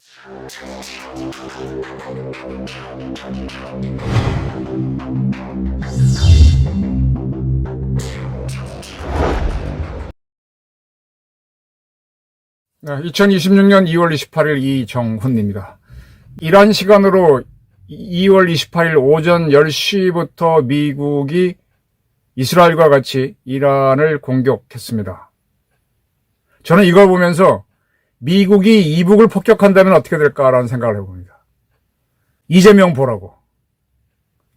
네, 2026년 2월 28일 이정훈입니다. 이란 시간으로 2월 28일 오전 10시부터 미국이 이스라엘과 같이 이란을 공격했습니다. 저는 이걸 보면서 미국이 이북을 폭격한다면 어떻게 될까라는 생각을 해봅니다. 이재명 보라고,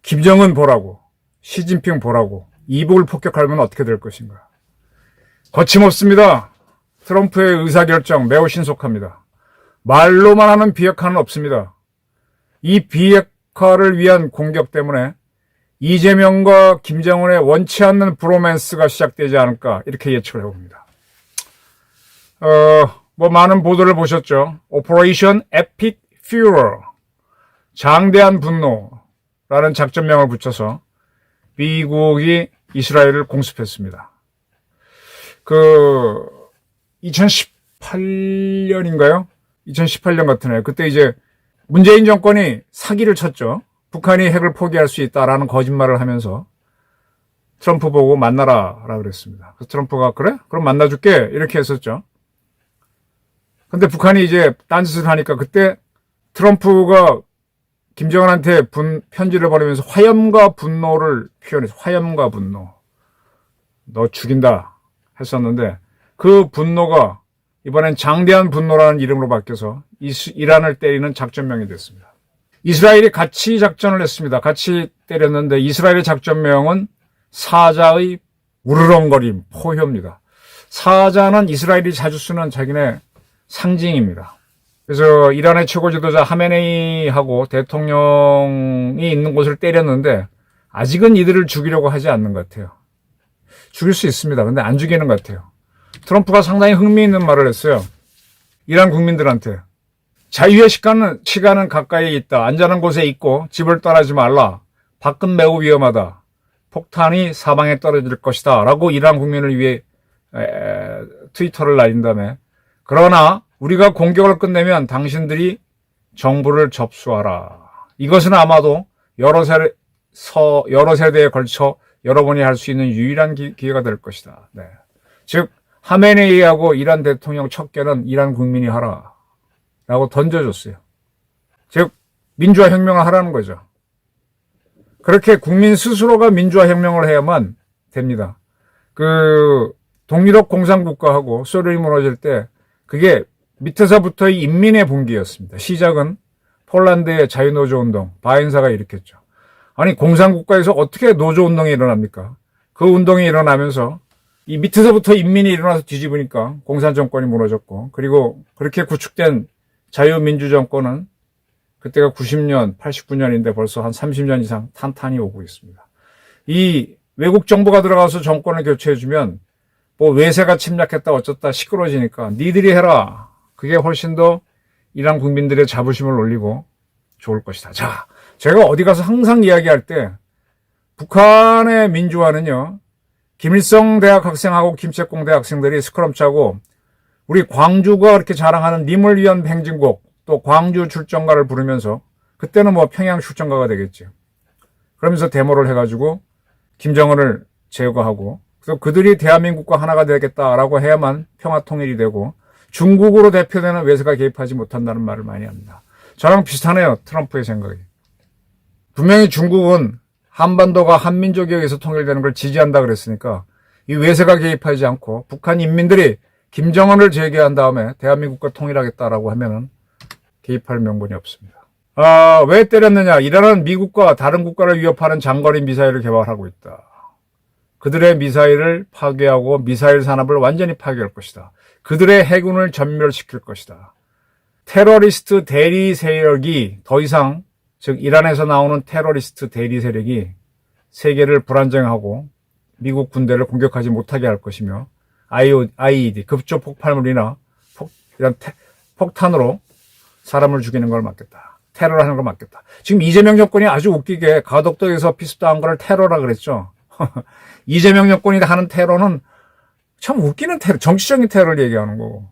김정은 보라고, 시진핑 보라고 이북을 폭격하면 어떻게 될 것인가. 거침없습니다. 트럼프의 의사결정 매우 신속합니다. 말로만 하는 비핵화는 없습니다. 이 비핵화를 위한 공격 때문에 이재명과 김정은의 원치 않는 브로맨스가 시작되지 않을까 이렇게 예측을 해봅니다. 많은 보도를 보셨죠. 오퍼레이션 에픽 퓨러, 장대한 분노라는 작전명을 붙여서 미국이 이스라엘을 공습했습니다. 2018년인가요? 2018년 같은 해. 그때 이제 문재인 정권이 사기를 쳤죠. 북한이 핵을 포기할 수 있다라는 거짓말을 하면서 트럼프 보고 만나라라고 그랬습니다. 그래서 트럼프가 그래? 그럼 만나줄게. 이렇게 했었죠. 근데 북한이 이제 딴짓을 하니까 그때 트럼프가 김정은한테 편지를 보내면서 화염과 분노를 표현해서 화염과 분노. 너 죽인다 했었는데 그 분노가 이번엔 장대한 분노라는 이름으로 바뀌어서 이란을 때리는 작전명이 됐습니다. 이스라엘이 같이 작전을 했습니다. 같이 때렸는데 이스라엘의 작전명은 사자의 우르렁거림, 포효입니다. 사자는 이스라엘이 자주 쓰는 자기네 상징입니다. 그래서 이란의 최고 지도자 하메네이하고 대통령이 있는 곳을 때렸는데 아직은 이들을 죽이려고 하지 않는 것 같아요. 죽일 수 있습니다. 근데 안 죽이는 것 같아요. 트럼프가 상당히 흥미있는 말을 했어요. 이란 국민들한테. 자유의 시간은 가까이 있다. 안전한 곳에 있고 집을 떠나지 말라. 밖은 매우 위험하다. 폭탄이 사방에 떨어질 것이다. 라고 이란 국민을 위해 트위터를 날린 다음에 그러나 우리가 공격을 끝내면 당신들이 정부를 접수하라. 이것은 아마도 여러 세대에 걸쳐 여러분이 할 수 있는 유일한 기회가 될 것이다. 네. 즉 하메네이하고 이란 대통령 척결은 이란 국민이 하라 라고 던져줬어요. 즉 민주화 혁명을 하라는 거죠. 그렇게 국민 스스로가 민주화 혁명을 해야만 됩니다. 동유럽 공산국가하고 소련이 무너질 때 그게 밑에서부터의 인민의 분기였습니다. 시작은 폴란드의 자유노조운동, 바엔사가 일으켰죠. 아니 공산국가에서 어떻게 노조운동이 일어납니까? 그 운동이 일어나면서 이 밑에서부터 인민이 일어나서 뒤집으니까 공산정권이 무너졌고 그리고 그렇게 구축된 자유민주정권은 그때가 90년, 89년인데 벌써 한 30년 이상 탄탄히 오고 있습니다. 이 외국 정부가 들어가서 정권을 교체해주면 외세가 침략했다 어쩌다 시끄러지니까 니들이 해라. 그게 훨씬 더 이란 국민들의 자부심을 올리고 좋을 것이다. 자, 제가 어디 가서 항상 이야기할 때 북한의 민주화는요. 김일성 대학 학생하고 김책공 대학생들이 스크럼 차고 우리 광주가 그렇게 자랑하는 님을 위한 행진곡 또 광주 출정가를 부르면서 그때는 평양 출정가가 되겠죠. 그러면서 데모를 해가지고 김정은을 제거하고 그래서 그들이 대한민국과 하나가 되겠다라고 해야만 평화통일이 되고 중국으로 대표되는 외세가 개입하지 못한다는 말을 많이 합니다. 저랑 비슷하네요. 트럼프의 생각이. 분명히 중국은 한반도가 한민족에 의해서 통일되는 걸 지지한다 그랬으니까 이 외세가 개입하지 않고 북한 인민들이 김정은을 제거한 다음에 대한민국과 통일하겠다라고 하면은 개입할 명분이 없습니다. 왜 때렸느냐? 이란은 미국과 다른 국가를 위협하는 장거리 미사일을 개발하고 있다. 그들의 미사일을 파괴하고 미사일 산업을 완전히 파괴할 것이다. 그들의 해군을 전멸시킬 것이다. 테러리스트 대리 세력이 더 이상 즉 이란에서 나오는 테러리스트 대리 세력이 세계를 불안정하고 미국 군대를 공격하지 못하게 할 것이며 IED 급조 폭발물이나 이런 폭탄으로 사람을 죽이는 걸 막겠다. 테러를 하는 걸 막겠다. 지금 이재명 정권이 아주 웃기게 가덕도에서 피습당한 걸 테러라 그랬죠. 이재명 정권이 하는 테러는 참 웃기는 테러, 정치적인 테러를 얘기하는 거고.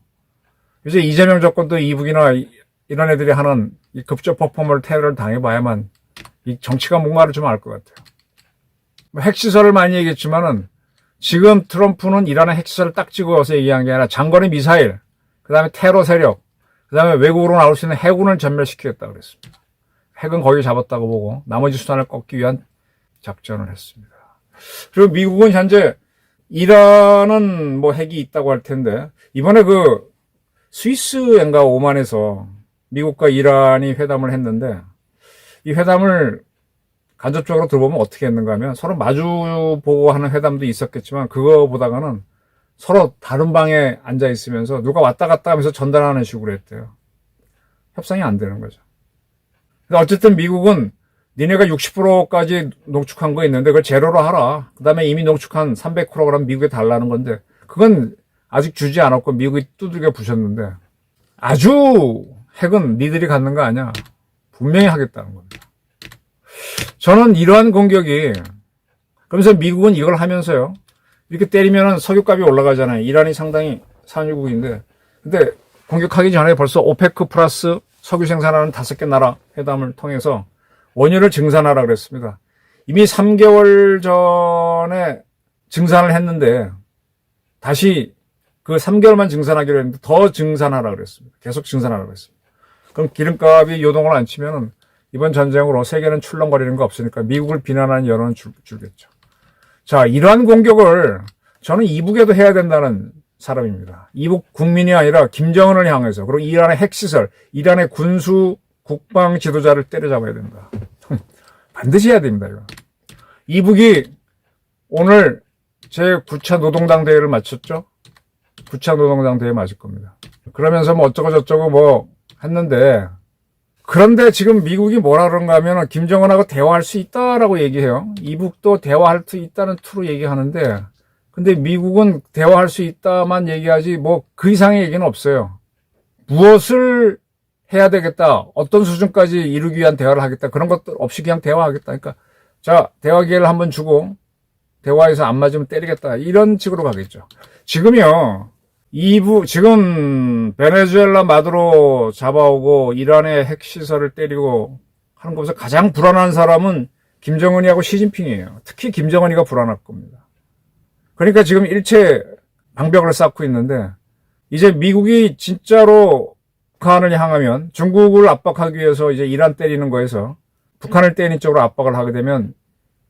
이제 이재명 정권도 이북이나 이런 애들이 하는 이 급조 퍼포먼 테러를 당해봐야만 이 정치가 뭔가를 좀 알 것 같아요. 핵시설을 많이 얘기했지만은 지금 트럼프는 이란의 핵시설을 딱 찍어서 얘기한 게 아니라 장거리 미사일, 그 다음에 테러 세력, 그 다음에 외국으로 나올 수 있는 해군을 전멸시키겠다 그랬습니다. 핵은 거의 잡았다고 보고 나머지 수단을 꺾기 위한 작전을 했습니다. 그리고 미국은 현재 이란은 뭐 핵이 있다고 할 텐데 이번에 그 스위스인가 오만에서 미국과 이란이 회담을 했는데 이 회담을 간접적으로 들어보면 어떻게 했는가 하면 서로 마주보고 하는 회담도 있었겠지만 그거보다가는 서로 다른 방에 앉아 있으면서 누가 왔다 갔다 하면서 전달하는 식으로 했대요. 협상이 안 되는 거죠. 어쨌든 미국은 니네가 60%까지 농축한 거 있는데 그걸 제로로 하라. 그 다음에 이미 농축한 300kg 미국에 달라는 건데 그건 아직 주지 않았고 미국이 두들겨 부셨는데 아주 핵은 니들이 갖는 거 아니야. 분명히 하겠다는 겁니다. 저는 이러한 공격이 그러면서 미국은 이걸 하면서요. 이렇게 때리면 석유값이 올라가잖아요. 이란이 상당히 산유국인데 근데 공격하기 전에 벌써 오페크 플러스 석유 생산하는 5개 나라 회담을 통해서 원유를 증산하라 그랬습니다. 이미 3개월 전에 증산을 했는데 다시 그 3개월만 증산하기로 했는데 더 증산하라 그랬습니다. 계속 증산하라 그랬습니다. 그럼 기름값이 요동을 안 치면은 이번 전쟁으로 세계는 출렁거리는 거 없으니까 미국을 비난하는 여론은 줄겠죠. 자, 이러한 공격을 저는 이북에도 해야 된다는 사람입니다. 이북 국민이 아니라 김정은을 향해서 그리고 이란의 핵시설, 이란의 군수 국방 지도자를 때려잡아야 된다. 반드시 해야 됩니다. 이거. 이북이 오늘 제 9차 노동당 대회를 마쳤죠. 9차 노동당 대회 맞을 겁니다. 그러면서 뭐 어쩌고 저쩌고 뭐 했는데 그런데 지금 미국이 뭐라 그런가 하면 김정은하고 대화할 수 있다라고 얘기해요. 이북도 대화할 수 있다는 투로 얘기하는데 근데 미국은 대화할 수 있다만 얘기하지 뭐 그 이상의 얘기는 없어요. 무엇을 해야 되겠다. 어떤 수준까지 이루기 위한 대화를 하겠다. 그런 것도 없이 그냥 대화하겠다. 그러니까 자, 대화 기회를 한번 주고 대화에서 안 맞으면 때리겠다. 이런 식으로 가겠죠. 지금요. 지금 베네수엘라 마두로 잡아오고 이란의 핵시설을 때리고 하는 것에서 가장 불안한 사람은 김정은이하고 시진핑이에요. 특히 김정은이가 불안할 겁니다. 그러니까 지금 일체 방벽을 쌓고 있는데 이제 미국이 진짜로 북한을 향하면 중국을 압박하기 위해서 이제 이란 때리는 거에서 북한을 때리는 쪽으로 압박을 하게 되면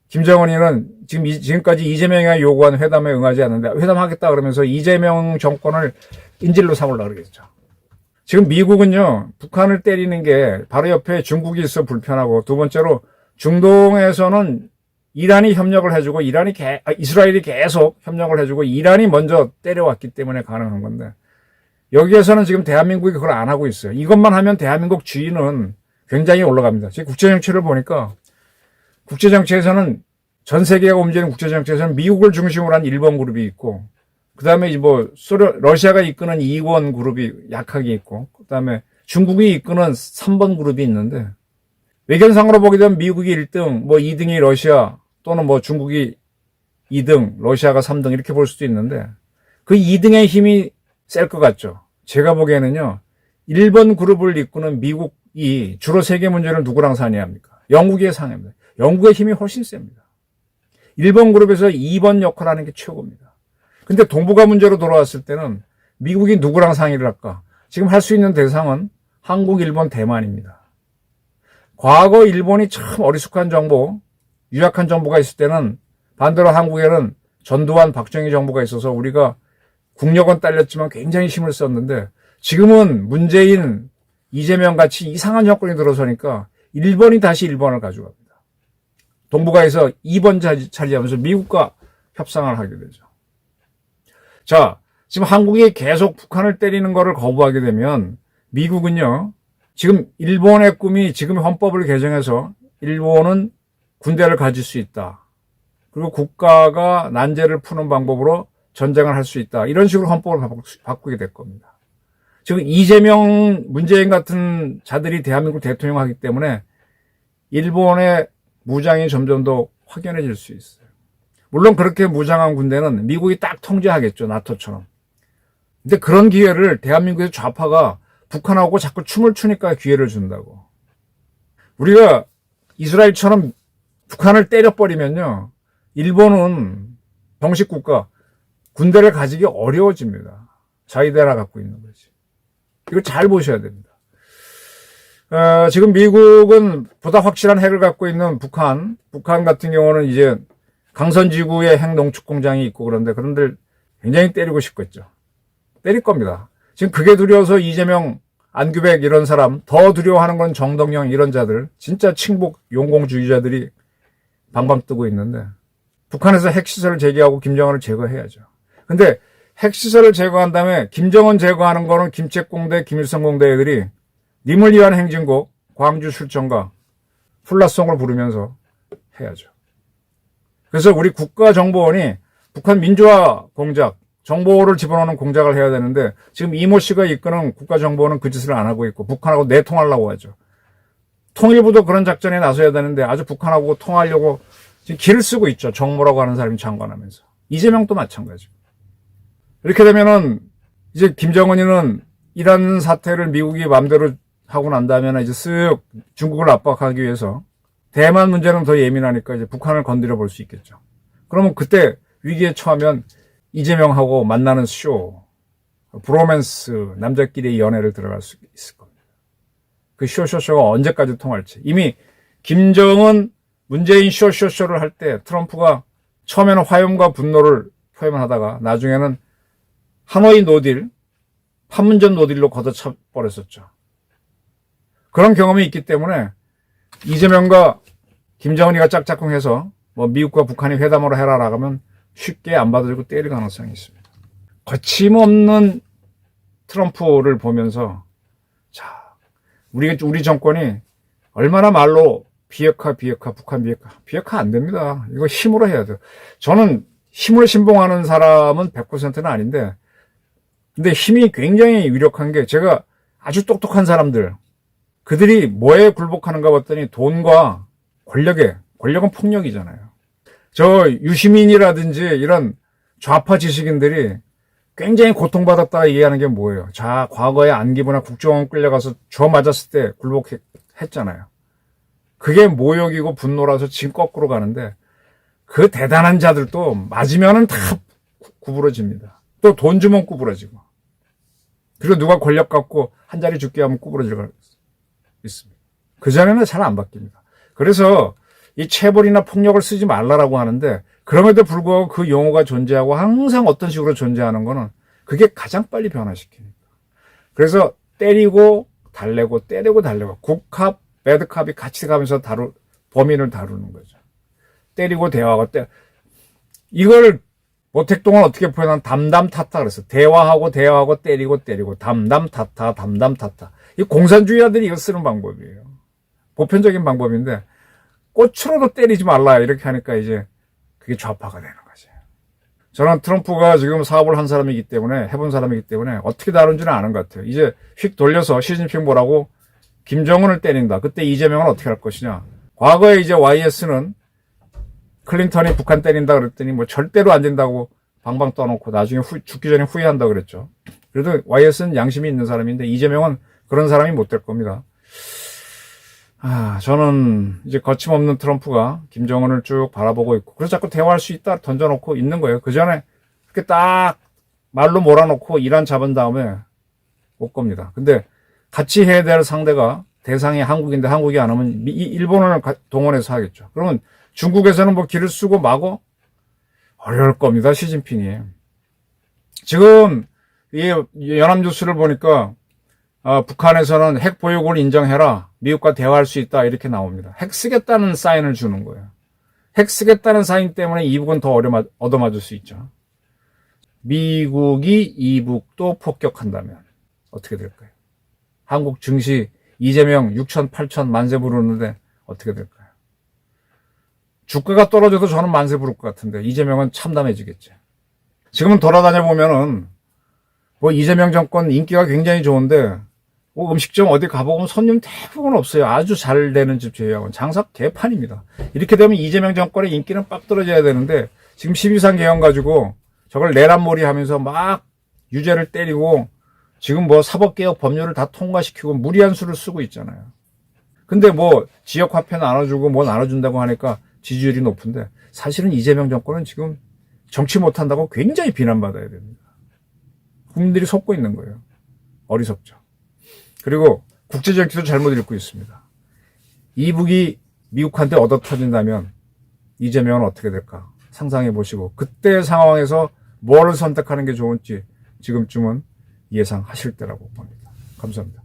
김정은이는 지금까지 이재명이 요구한 회담에 응하지 않는데 회담하겠다 그러면서 이재명 정권을 인질로 삼으려고 그러겠죠. 지금 미국은요, 북한을 때리는 게 바로 옆에 중국이 있어 불편하고 두 번째로 중동에서는 이란이 협력을 해주고 이스라엘이 계속 협력을 해주고 이란이 먼저 때려왔기 때문에 가능한 건데 여기에서는 지금 대한민국이 그걸 안 하고 있어요. 이것만 하면 대한민국 지위는 굉장히 올라갑니다. 지금 국제정치를 보니까 국제정치에서는 전 세계가 움직이는 국제정치에서는 미국을 중심으로 한 1번 그룹이 있고 그 다음에 뭐 러시아가 이끄는 2번 그룹이 약하게 있고 그 다음에 중국이 이끄는 3번 그룹이 있는데 외견상으로 보게 되면 미국이 1등, 뭐 2등이 러시아 또는 뭐 중국이 2등, 러시아가 3등 이렇게 볼 수도 있는데 그 2등의 힘이 셀 것 같죠. 제가 보기에는요. 1번 그룹을 이끄는 미국이 주로 세계 문제를 누구랑 상의합니까? 영국의 상의합니다. 영국의 힘이 훨씬 셉니다. 1번 그룹에서 2번 역할을 하는 게 최고입니다. 근데 동북아 문제로 돌아왔을 때는 미국이 누구랑 상의를 할까? 지금 할 수 있는 대상은 한국, 일본, 대만입니다. 과거 일본이 참 어리숙한 정보, 유약한 정보가 있을 때는 반대로 한국에는 전두환, 박정희 정부가 있어서 우리가 국력은 딸렸지만 굉장히 힘을 썼는데 지금은 문재인, 이재명 같이 이상한 정권이 들어서니까 일본이 다시 일본을 가져갑니다. 동북아에서 2번 차지하면서 미국과 협상을 하게 되죠. 자, 지금 한국이 계속 북한을 때리는 거를 거부하게 되면 미국은요. 지금 일본의 꿈이 지금의 헌법을 개정해서 일본은 군대를 가질 수 있다. 그리고 국가가 난제를 푸는 방법으로 전쟁을 할 수 있다. 이런 식으로 헌법을 바꾸게 될 겁니다. 지금 이재명, 문재인 같은 자들이 대한민국 대통령 하기 때문에 일본의 무장이 점점 더 확연해질 수 있어요. 물론 그렇게 무장한 군대는 미국이 딱 통제하겠죠. 나토처럼. 근데 그런 기회를 대한민국의 좌파가 북한하고 자꾸 춤을 추니까 기회를 준다고. 우리가 이스라엘처럼 북한을 때려버리면요, 일본은 정식 국가, 군대를 가지기 어려워집니다. 자위대라 갖고 있는 거지. 이거 잘 보셔야 됩니다. 지금 미국은 보다 확실한 핵을 갖고 있는 북한 같은 경우는 이제 강선지구에 핵 농축 공장이 있고 그런데 그런들 굉장히 때리고 싶겠죠. 때릴 겁니다. 지금 그게 두려워서 이재명, 안규백 이런 사람, 더 두려워하는 건 정동영 이런 자들, 진짜 친북 용공주의자들이 방방 뜨고 있는데 북한에서 핵시설을 제기하고 김정은을 제거해야죠. 근데 핵시설을 제거한 다음에 김정은 제거하는 거는 김책공대, 김일성 공대 애들이 님을 위한 행진곡, 광주 출정가, 플라송을 부르면서 해야죠. 그래서 우리 국가정보원이 북한 민주화 공작, 정보를 집어넣는 공작을 해야 되는데 지금 이모 씨가 이끄는 국가정보원은 그 짓을 안 하고 있고 북한하고 내통하려고 하죠. 통일부도 그런 작전에 나서야 되는데 아주 북한하고 통하려고 지금 길을 쓰고 있죠. 정모라고 하는 사람이 장관하면서. 이재명도 마찬가지고. 이렇게 되면은 이제 김정은이는 이란 사태를 미국이 마음대로 하고 난 다음에는 이제 쓱 중국을 압박하기 위해서 대만 문제는 더 예민하니까 이제 북한을 건드려 볼 수 있겠죠. 그러면 그때 위기에 처하면 이재명하고 만나는 쇼, 브로맨스, 남자끼리의 연애를 들어갈 수 있을 겁니다. 그 쇼쇼쇼가 언제까지 통할지. 이미 김정은, 문재인 쇼쇼쇼를 할 때 트럼프가 처음에는 화염과 분노를 표현을 하다가 나중에는 하노이 노딜, 판문점 노딜로 걷어차 버렸었죠. 그런 경험이 있기 때문에 이재명과 김정은이가 짝짝꿍해서 뭐 미국과 북한이 회담으로 해라라고 하면 쉽게 안 받아주고 때릴 가능성이 있습니다. 거침없는 트럼프를 보면서 자, 우리 정권이 얼마나 말로 비핵화, 북한 비핵화 안 됩니다. 이거 힘으로 해야 돼요. 저는 힘을 신봉하는 사람은 100%는 아닌데 근데 힘이 굉장히 유력한 게 제가 아주 똑똑한 사람들 그들이 뭐에 굴복하는가 봤더니 돈과 권력은 폭력이잖아요. 저 유시민이라든지 이런 좌파 지식인들이 굉장히 고통받았다 얘기하는 게 뭐예요? 자, 과거에 안기부나 국정원 끌려가서 저 맞았을 때 굴복했잖아요. 그게 모욕이고 분노라서 지금 거꾸로 가는데 그 대단한 자들도 맞으면은 다 구부러집니다. 또 돈 주면 구부러지고. 그리고 누가 권력 갖고 한 자리 죽게 하면 구부러질 있습니다. 그전에는 잘 안 바뀝니다. 그래서 이 체벌이나 폭력을 쓰지 말라라고 하는데 그럼에도 불구하고 그 용어가 존재하고 항상 어떤 식으로 존재하는 거는 그게 가장 빨리 변화시키니까. 그래서 때리고 달래고 국합, 배드캅이 같이 가면서 범인을 다루는 거죠. 때리고 대화하고 이걸 모택동은 어떻게 표현한 담담타타 그랬어. 대화하고 때리고 담담타타. 이 공산주의자들이 이거 쓰는 방법이에요. 보편적인 방법인데 꽃으로도 때리지 말라 이렇게 하니까 이제 그게 좌파가 되는 거지. 저는 트럼프가 지금 사업을 한 사람이기 때문에 해본 사람이기 때문에 어떻게 다룬지는 아는 것 같아요. 이제 휙 돌려서 시진핑 보라고 김정은을 때린다. 그때 이재명은 어떻게 할 것이냐. 과거에 이제 YS는 클린턴이 북한 때린다 그랬더니 뭐 절대로 안 된다고 방방 떠놓고 나중에 죽기 전에 후회한다 그랬죠. 그래도 YS는 양심이 있는 사람인데 이재명은 그런 사람이 못 될 겁니다. 저는 이제 거침없는 트럼프가 김정은을 쭉 바라보고 있고 그래서 자꾸 대화할 수 있다 던져놓고 있는 거예요. 그 전에 그렇게 딱 말로 몰아놓고 이란 잡은 다음에 올 겁니다. 근데 같이 해야 될 상대가 대상이 한국인데 한국이 안 하면 일본을 동원해서 하겠죠. 그러면 중국에서는 뭐 길을 쓰고 마고 어려울 겁니다. 시진핑이. 지금 이 연합뉴스를 보니까 북한에서는 핵 보유국을 인정해라. 미국과 대화할 수 있다. 이렇게 나옵니다. 핵 쓰겠다는 사인을 주는 거예요. 핵 쓰겠다는 사인 때문에 이북은 더 얻어맞을 수 있죠. 미국이 이북도 폭격한다면 어떻게 될까요? 한국 증시 이재명 6천, 8천 만세 부르는데 어떻게 될까요? 주가가 떨어져도 저는 만세 부를 것 같은데 이재명은 참담해지겠죠. 지금은 돌아다녀 보면은 뭐 이재명 정권 인기가 굉장히 좋은데 뭐 음식점 어디 가보면 손님 대부분 없어요. 아주 잘 되는 집 제외하고는 장사 개판입니다. 이렇게 되면 이재명 정권의 인기는 빡 떨어져야 되는데 지금 12.3 개헌 가지고 저걸 내란몰이 하면서 막 유죄를 때리고 지금 뭐 사법개혁 법률을 다 통과시키고 무리한 수를 쓰고 있잖아요. 근데 뭐 지역화폐 나눠주고 뭐 나눠준다고 하니까 지지율이 높은데 사실은 이재명 정권은 지금 정치 못한다고 굉장히 비난받아야 됩니다. 국민들이 속고 있는 거예요. 어리석죠. 그리고 국제정치도 잘못 읽고 있습니다. 이북이 미국한테 얻어터진다면 이재명은 어떻게 될까 상상해 보시고 그때 상황에서 뭘 선택하는 게 좋은지 지금쯤은 예상하실 때라고 봅니다. 감사합니다.